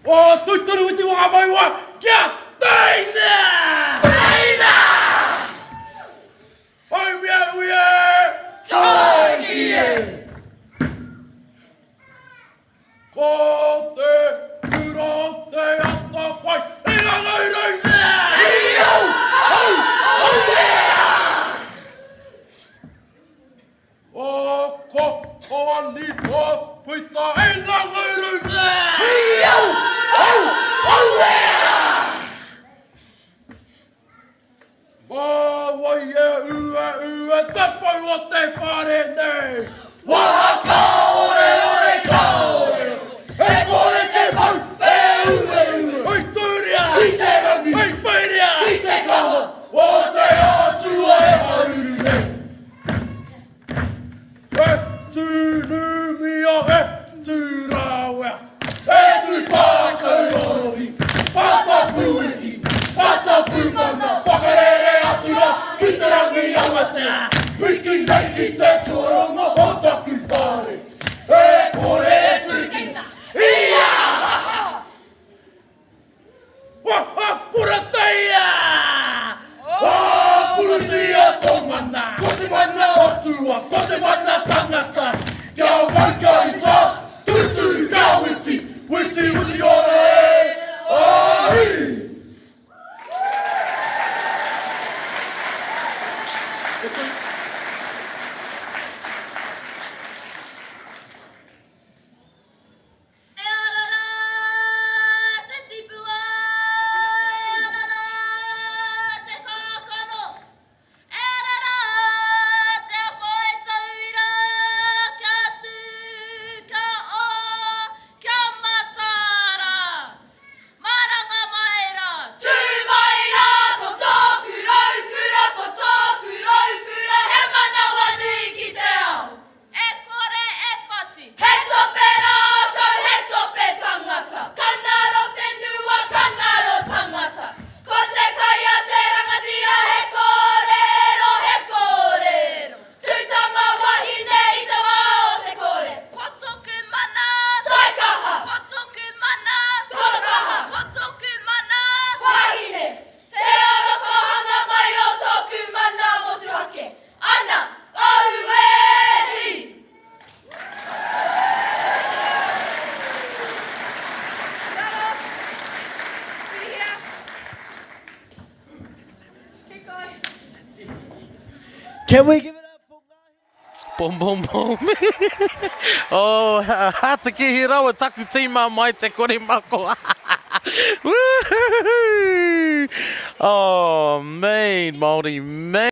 O tuituru i te waka maiwa kia teina! Teina! Oi mea uie! Taranaki e! Ko te kura te ata whai i rangai reina! Iau! Au! Au ea! O ko ani ko puita i rangai reina! Iau! Au! Au ea! Wai e ue te pau o te pare nei! Waka ore ore kaore! E kore te pau e ue! Oi tūria! I te rangi! Oi pairia! I te kawa! O te atua e haruru nei! E tūnumia e tūrawea! E tū pākau orohi! Pātapu ihi! Pātapu mana! Whakarere atura! Ki te rangi awatea! Wiki nei ki te tuaronga o taku whare! E kore e tūkina! Ia! Wa purateia! Wa purateia tōngana! Ko te mana atua! Ko te mana tangata! Kia waka i tā! Tūturu ngā witi! Witi witi ora e! Ai! Can we give it up for Ngā Herenga? Boom, boom, boom. Oh, hata ki hi rawa taku tīmā mai te kore mako. Oh, man, Māori, man.